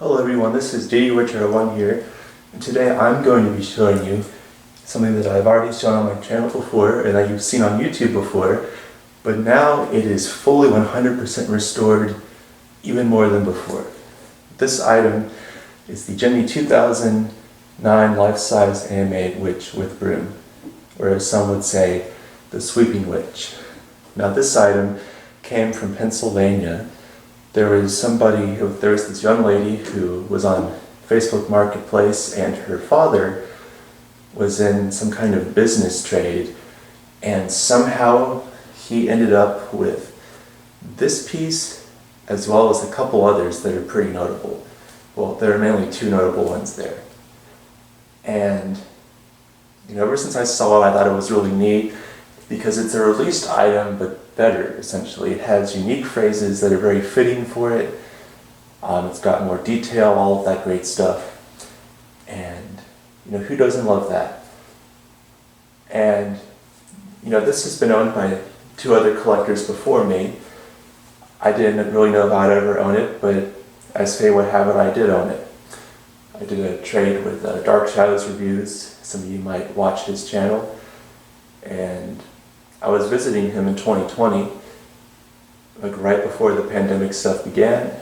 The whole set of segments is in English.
Hello everyone, this is DD1 here, and today I'm going to be showing you something that I've already shown on my channel before and that you've seen on YouTube before, but now it is fully 100% restored, even more than before. This item is the Gemmy 2009 life-size animated witch with broom, or as some would say, the sweeping witch. Now this item came from Pennsylvania. There was this young lady who was on Facebook Marketplace, and her father was in some kind of business trade, and somehow he ended up with this piece as well as a couple others that are pretty notable. Well, there are mainly two notable ones there. And ever since I saw it, I thought it was really neat because it's a released item, but better, essentially. It has unique phrases that are very fitting for it. It's got more detail, all of that great stuff. And, who doesn't love that? And, this has been owned by two other collectors before me. I didn't really know if I'd ever own it, but as fate would have it, I did own it. I did a trade with Dark Shadows Reviews. Some of you might watch his channel. And I was visiting him in 2020, like right before the pandemic stuff began,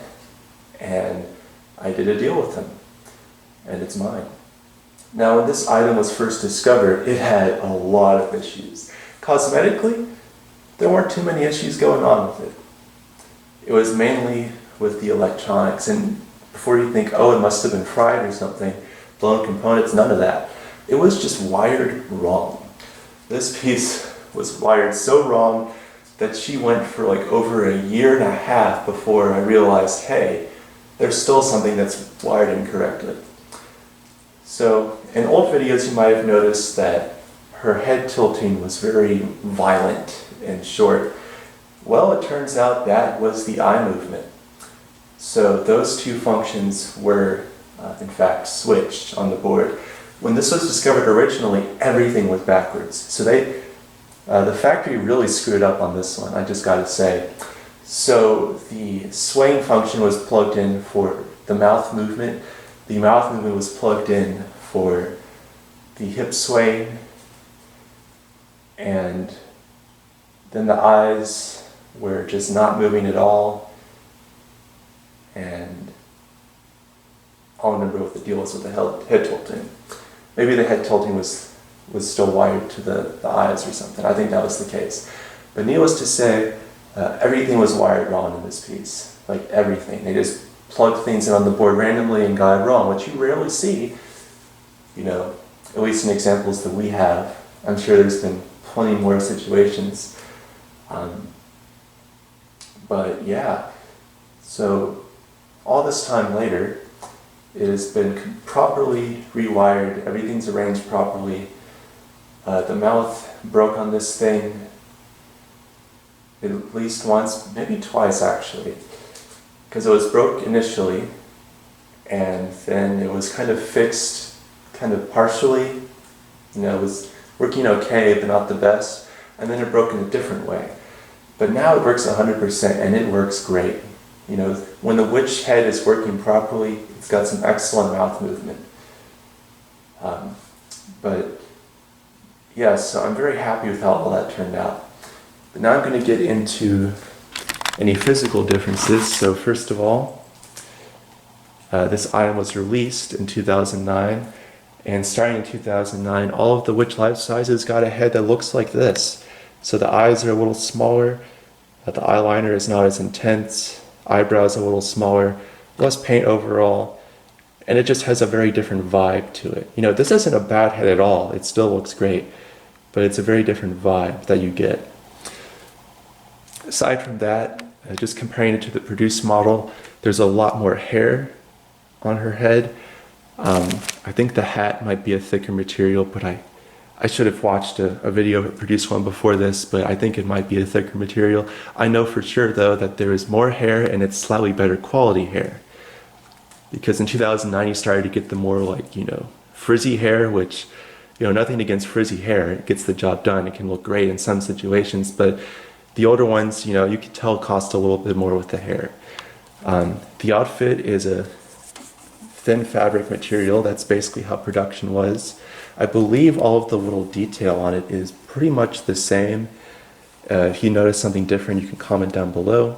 and I did a deal with him, and it's mine. Now, when this item was first discovered, it had a lot of issues. Cosmetically, there weren't too many issues going on with it. It was mainly with the electronics, and before you think, oh, it must have been fried or something, blown components, none of that. It was just wired wrong. This piece was wired so wrong that she went for like over a year and a half before I realized, hey, there's still something that's wired incorrectly. So in old videos you might have noticed that her head tilting was very violent and short. Well, it turns out that was the eye movement. So those two functions were in fact switched on the board. When this was discovered originally, everything was backwards. So the factory really screwed up on this one, I just gotta say. So the swaying function was plugged in for the mouth movement. The mouth movement was plugged in for the hip swaying. And then the eyes were just not moving at all. And I don't remember what the deal was with the head tilting. Maybe the head tilting was still wired to the eyes or something. I think that was the case. But needless to say, everything was wired wrong in this piece. Like everything. They just plugged things in on the board randomly and got it wrong, which you rarely see, at least in examples that we have. I'm sure there's been plenty more situations. But yeah, so all this time later, it has been properly rewired, everything's arranged properly. The mouth broke on this thing at least once, maybe twice actually, because it was broke initially and then it was kind of fixed kind of partially. It was working okay but not the best, and then it broke in a different way. But now it works 100% and it works great. When the witch head is working properly, it's got some excellent mouth movement. But yeah, so I'm very happy with how all that turned out. But now I'm going to get into any physical differences. So first of all, this item was released in 2009, and starting in 2009, all of the witch life sizes got a head that looks like this. So the eyes are a little smaller, the eyeliner is not as intense, eyebrows a little smaller, less paint overall, and it just has a very different vibe to it. This isn't a bad head at all, it still looks great, but it's a very different vibe that you get. Aside from that, just comparing it to the produced model, there's a lot more hair on her head. I think the hat might be a thicker material, but I should have watched a video of a produced one before this, but I think it might be a thicker material. I know for sure though that there is more hair and it's slightly better quality hair. Because in 2009 you started to get the more frizzy hair, which, nothing against frizzy hair. It gets the job done. It can look great in some situations, but the older ones, you can tell cost a little bit more with the hair. The outfit is thin fabric material. That's basically how production was. I believe all of the little detail on it is pretty much the same. If you notice something different, you can comment down below.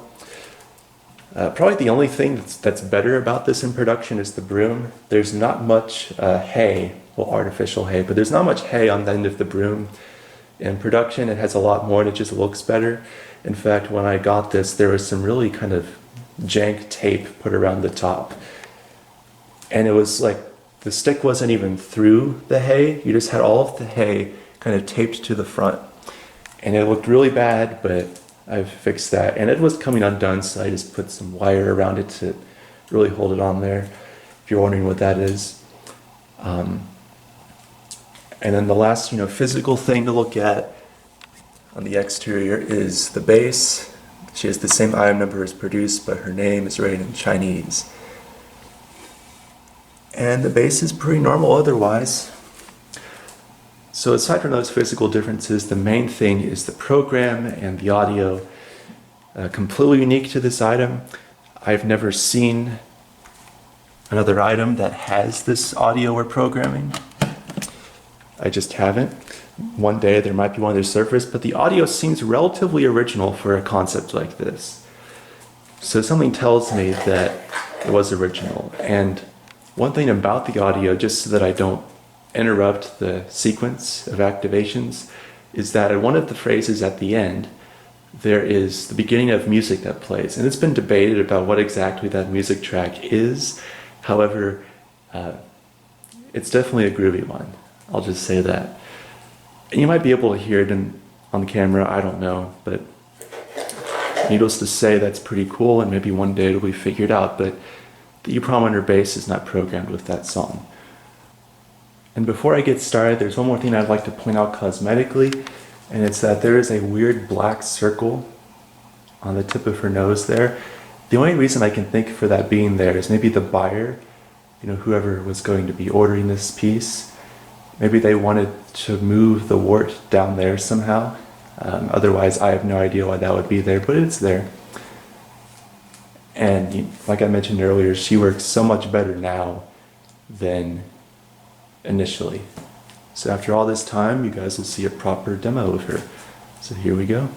Probably the only thing that's better about this in production is the broom. There's not much hay, well, artificial hay, but there's not much hay on the end of the broom. In production, it has a lot more and it just looks better. In fact, when I got this, there was some really kind of jank tape put around the top. And it was like, the stick wasn't even through the hay. You just had all of the hay kind of taped to the front. And it looked really bad, but I've fixed that. And it was coming undone, so I just put some wire around it to really hold it on there, if you're wondering what that is. And then the last, physical thing to look at on the exterior is the base. She has the same item number as produced, but her name is written in Chinese. And the base is pretty normal otherwise. So aside from those physical differences, the main thing is the program and the audio. Completely unique to this item. I've never seen another item that has this audio or programming. I just haven't. One day there might be one on their surface, but the audio seems relatively original for a concept like this. So something tells me that it was original. And one thing about the audio, just so that I don't interrupt the sequence of activations, is that at one of the phrases at the end, there is the beginning of music that plays. And it's been debated about what exactly that music track is. However, it's definitely a groovy one. I'll just say that. And you might be able to hear it on camera, I don't know, but needless to say, that's pretty cool, and maybe one day it'll be figured out, but the EEPROM on her bass is not programmed with that song. And before I get started, there's one more thing I'd like to point out cosmetically, and it's that there is a weird black circle on the tip of her nose there. The only reason I can think for that being there is maybe the buyer, whoever was going to be ordering this piece, maybe they wanted to move the wart down there somehow. Otherwise, I have no idea why that would be there, but it's there. And like I mentioned earlier, she works so much better now than initially. So after all this time, you guys will see a proper demo of her. So here we go.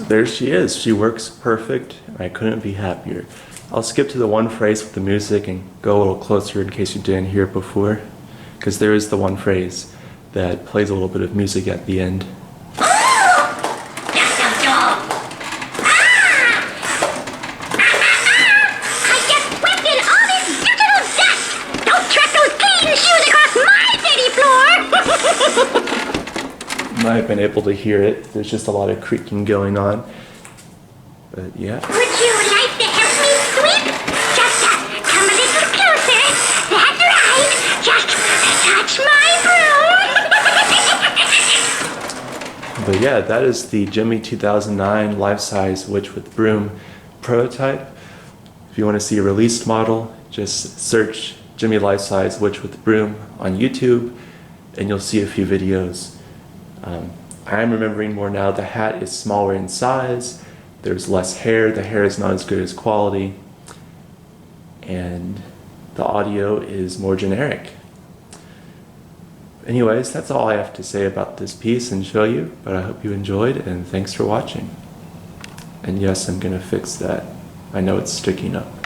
There she is. She works perfect. I couldn't be happier. I'll skip to the one phrase with the music and go a little closer in case you didn't hear it before, because there is the one phrase that plays a little bit of music at the end. Might have been able to hear it. There's just a lot of creaking going on. But yeah. Would you like to help me sweep? Just come a little closer. That's right. Just touch my broom. But yeah, that is the Gemmy 2009 life-size witch with broom prototype. If you want to see a released model, just search Gemmy life-size witch with broom on YouTube, and you'll see a few videos. I'm remembering more now, the hat is smaller in size, there's less hair, the hair is not as good as quality, and the audio is more generic. Anyways, that's all I have to say about this piece and show you, but I hope you enjoyed, and thanks for watching. And yes, I'm gonna fix that. I know it's sticking up.